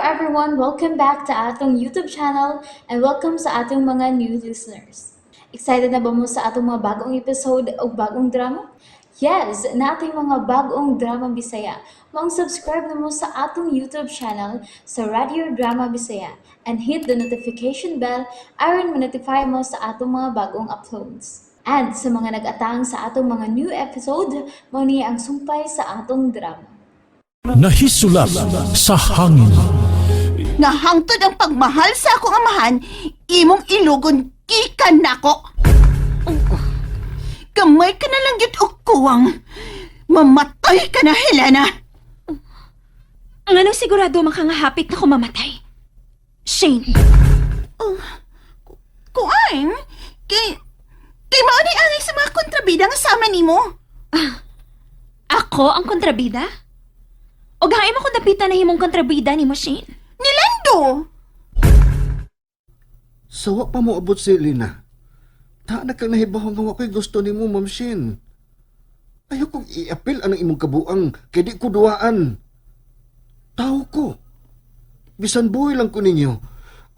everyone! Welcome back to atong YouTube channel and welcome sa atong mga new listeners. Excited na ba mo sa atong mga bagong episode o bagong drama? Yes, na ating mga bagong drama Bisaya. Mag-subscribe na mo sa atong YouTube channel sa Radio Drama Bisaya and hit the notification bell aron ma-notify mo sa atong mga bagong uploads. And sa mga nag-atang sa atong mga new episode, mo niya ang sumpay sa atong drama. Nahisulat sa hangin. Nga hangtod ang pagmahal sa akong amahan, imong ilugon gikan nako. Gamay ka na lang yun og kuwang. Mamatay ka na, Helena. Anong sigurado makangahapit na ko mamatay? Shane. Kuwain? Kay mauni angay sa mga kontrabida nga sama nimo. Ako ang kontrabida? O gahay mo kung napitan na himong kontrabida ni mo, Shane? Nilando! Sawa pa mo abot si Lina. Ta na kang nahibahang nga ko'y gusto ni mo, Ma'am Shin. Ayaw kong i-apil ang imong kabuang, kaya di ko duwaan. Tao ko. Bisan buhay lang ko ninyo.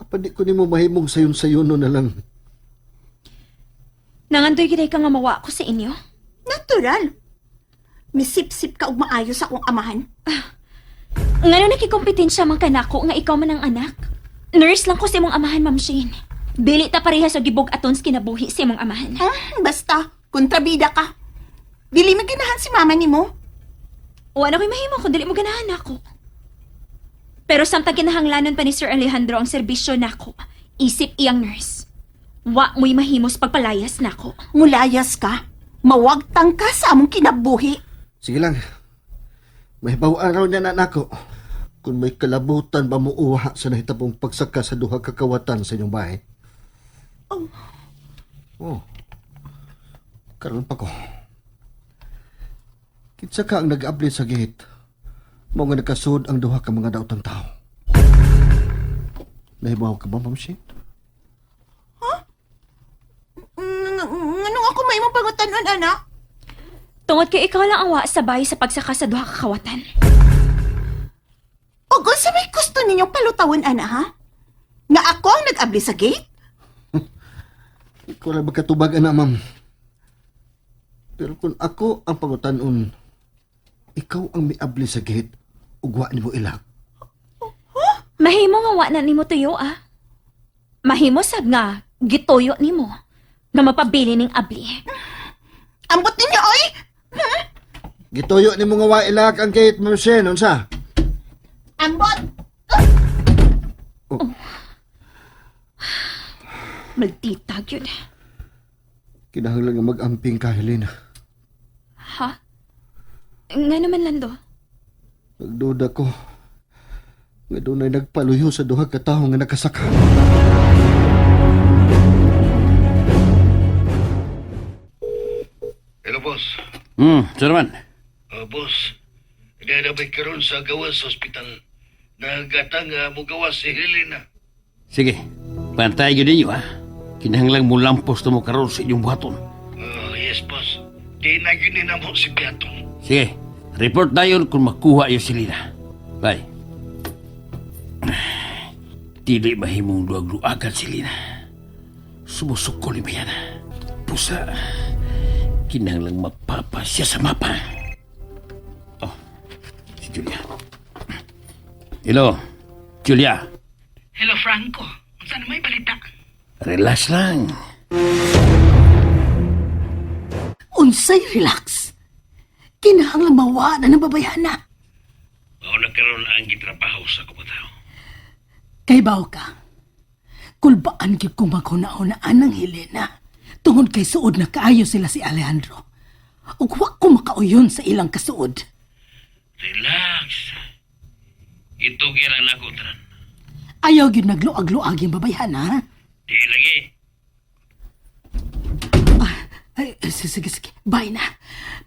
Apa di ko ni mo mahimong sayon-sayono na lang. Nangandoy giday ka nga mawa ko sa inyo? Natural. Misip-sip ka og maayo sa akong amahan. Ngano nakikompetensya man ka nako nga ikaw man ang anak? Nurse lang ko sa imong amahan, Ma'am Shane. Dili ta parehas og gibog atons kinabuhi sa imong amahan. Basta, kontrabida ka. Dili maganahan si mama nimo. Wala ko'y mahimo kung dili mo ganahan ako. Pero samtang kinahanglanon pa ni Sir Alejandro ang serbisyo nako, isip iyang nurse. Wa mo'y mahimos pagpalayas nako. Mulayas ka. Mawagtang ka sa among kinabuhi. Sige lang. Mahibawaan raw niya na nako. Kung may kalabutan ba mo uha sa nahitapong pagsaka sa duha kakawatan sa inyong bahay. Oh. Karon pa ko. Kitsa ka ang nag-abli sa gate. Mao nga nakasud ang duha ka mga daotang tao. Nahibaw ka ba, Ma'am Shane? Nganong ako may mapangutan-on, anak? Tungod kay ikaw lang ang wa sa bahay sa pagsaka sa duha ka kawatan. O kung sa may gusto ninyong palutawan, ana, ha? Nga ako ang nag-abli sa gate? Ikaw lang magkatubag, ana, ma'am. Pero kung ako ang pangutanon, ikaw ang may abli sa gate, ugwa ni mo ilang. Mahimo nga wa na nimo tuyo ah. Mahimo sad nga gituyo nimo nga mapabili ning abli. Ambot ninyo, oy! Gituyo ni mo nga wa ilak ang gate, Ma'am Shane, unsa? Ambot! Magtitag yun. Kinahanglan nga mag-amping ka, Helena. Ha? Nga naman, Lando. Nagduda ko. Nga doon ay nagpaluyo sa duha ka tawo nga nakasaka. Hello, boss. Sir man. Boss, nanabay karon sa gawas sa ospital. Nagatang mo gawas si Helena. Sige, pantay yun ninyo ha. Kinahanglang mo lampos na mo karoon sa inyong buhaton. Yes, boss. Di na yun na mo si Beaton. Sige, report na yun kung makuha yung silina. Bye. Dili mahimong luag-luagan silina. Sumusukol ni Bayana. Pusa. Kinahanglang mapapa siya sa mapa. Oh, si Julia. Hello, Julia. Hello, Franco. Saan may balita? Relax lang. Unsay relax. Kinahanglang mawa na ng babayana. Mao nagkaroon ang gitrabaho sa kumataw. Kay baw ka. Kulbaan gyud kong maghunaunaan ng Helena. Tungod kay suod na kaayo sila si Alejandro. Ug wa ko makauyon sa ilang kasuod. Relax. Ito girang nakutran. Ayaw gyud nagluag-luag yung babayana. Di lagi. Sige. Bye na.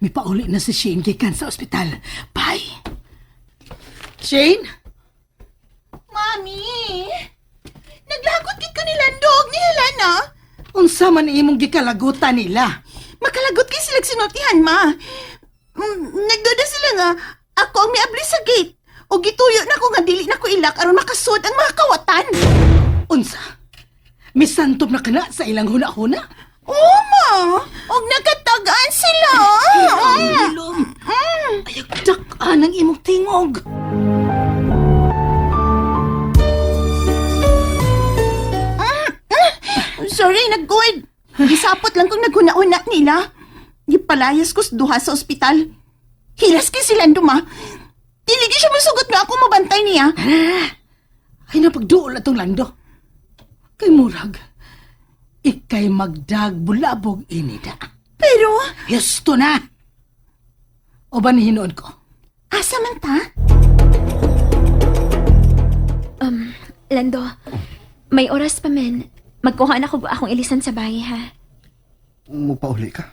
May pauli na si Shane gikan sa ospital. Bye. Shane? Mami! Naglagot gid ko ni Landog ni Helena. Unsa man imong gikalagutan nila? Makalagot kay sila sinultihan, ma. Nagduda sila nga ako ang miabli sa gate. O gituyo na ko nga dili na ko ilak aron makasud ang mga kawatan. Unsa? Misantop na kana sa ilang huna-huna? Uma, og nagkatagaan sila. Ilom. Ayag dak-an ang imong tingog. Sorry, naggoy. Gisapot lang kung naghuna-una nila. Gipalayas ko sa duha sa ospital. Hilas kay silang duma. Tiligi siya masugot nga ako mabantay niya. Ay, napagduol atong lando. Kay Murag, ikay magdag bulabog inida. Pero... Yusto na! O ba hinoon ko? Asa man ta? Lando, may oras pa men. Magkuha na ko akong ilisan sa bahay, ha? Mupauli ka.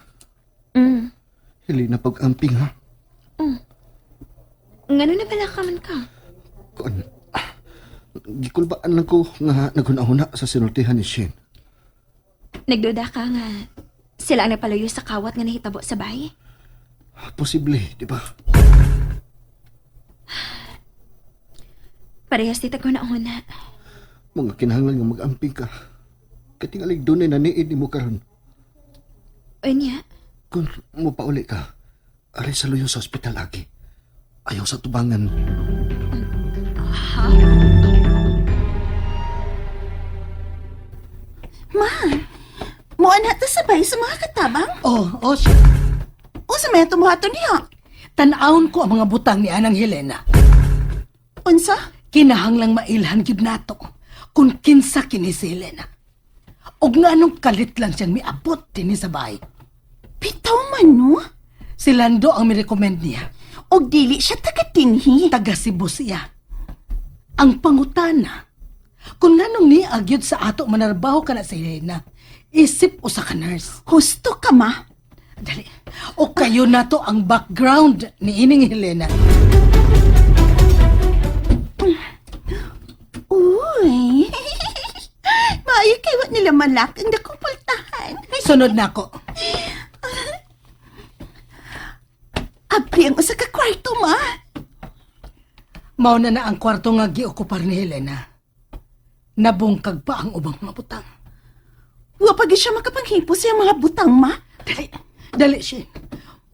Mm. Hili na pag-amping, ha? Ngano na bala ka man ka? Kuan, gikulbaan lang ko nga naghuna-huna sa sinultihan ni Shane. Nagduda ka nga sila ang napalayo sa kawat nga nahitabo sa bahay? Posible, di ba? Parehas tita ko na una. Mga kinahanglan nga mag-amping ka. Katingalig doon ay naniid ni mo karon. O niya, Kung mupauli ka, aray sa luyo sa ospital lagi. Ayaw sa tubangan. Ma, muan na ta sabay sa mga katabang? Siya. O sa may tumuhato niya? Tanawon ko ang mga butang ni Anang Helena. Unsa? Kinahanglang mailhan gyud nato kung kinsa kini si Helena. Og nga anong kalit lang siyang miabot din sa bahay. Bitaw man no? Si Lando ang mirecommend niya. Og dili siya taga-tinhi. Taga-Cebu siya. Ang pangutana, kung nanong ni agyod sa ato manarbaho ka na si Helena, isip o sa ka-nurse. Husto ka, ma? Dali. O kayo na to ang background ni Ining Helena. Uy. Maayo kayo nila malak ang nakupultahan. Sunod na ako. Abri ang usa ka kwarto, ma. Mao na ang kwarto nga giokupar ni Helena. Nabungkag pa ang ubang mga butang. Wa pa siya makapanghipo sa mga butang, ma. Dali siya.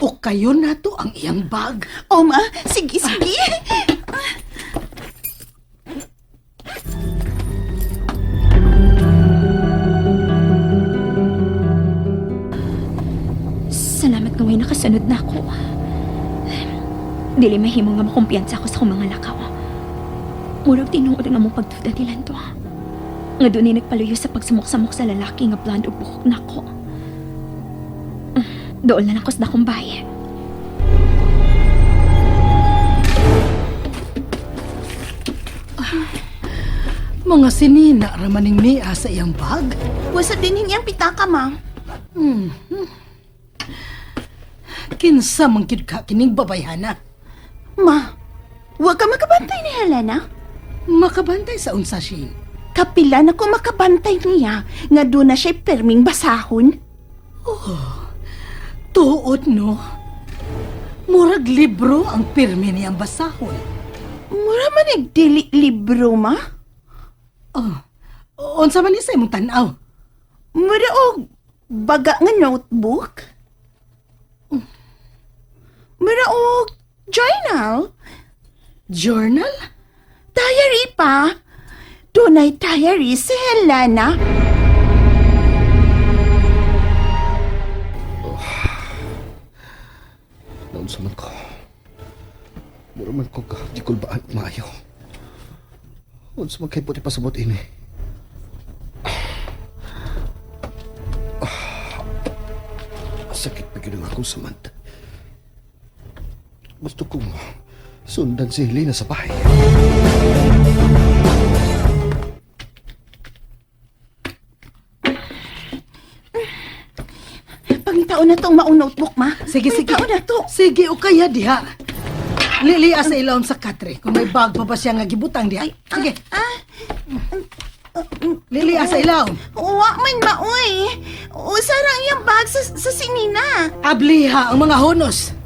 O kayo na to ang iyang bag. O, ma. Sige, sige. salamat nga may nakasunod na ako. Dili mahimo nga makumpiyansa ako sa akong mga lakaw. Murag tinuod nga mong pagduda ni Lando. Nga doon ay nagpaluyo sa pagsumok-samok sa lalaki nga blonde o buhok na ko. Doon na lang ko sa dakong bahay. Mga sinina ramaning niya sa iyang bag. Wasa din hingiyang pitaka, ma. Kinsa mangkid ka kining babayhana? Ma, huwag ka makabantay ni Helena? Makabantay sa unsa siya? Kapila na ko makabantay niya nga doon na siya perming basahon. Tuod no? Murag libro ang pirmi niyang basahon. Mura man nagdili libro, ma? Unsa man niya sa imong tanaw? Mura og baga nga notebook? Mura og journal? Journal? Diary pa? Dunay diary si Helena? Naunsa man ko. Mura man ko ka, di kulbaan maayo. Unsa man kay puti pasabot ini. Sakit pa gina akong samant. Gusto kong sundan si Helena sa bahay. Pangitaon na tong maong notebook, ma. Sige, sige. Pangitaon na to. Sige, o kaya diha. Lilia sa ilawom sa katre. Kung may bag pa siya nga gibutang diha. Sige. Lilia sa ilawom. Wa man maoy. Usara iyang bag sa sinina. Abliha ang mga honos.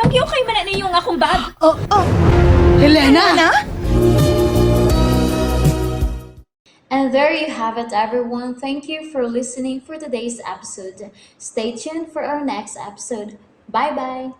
Pagyukay man na ninyo nga akong bag. Oh, Helena! Ana? And there you have it, everyone. Thank you for listening for today's episode. Stay tuned for our next episode. Bye bye.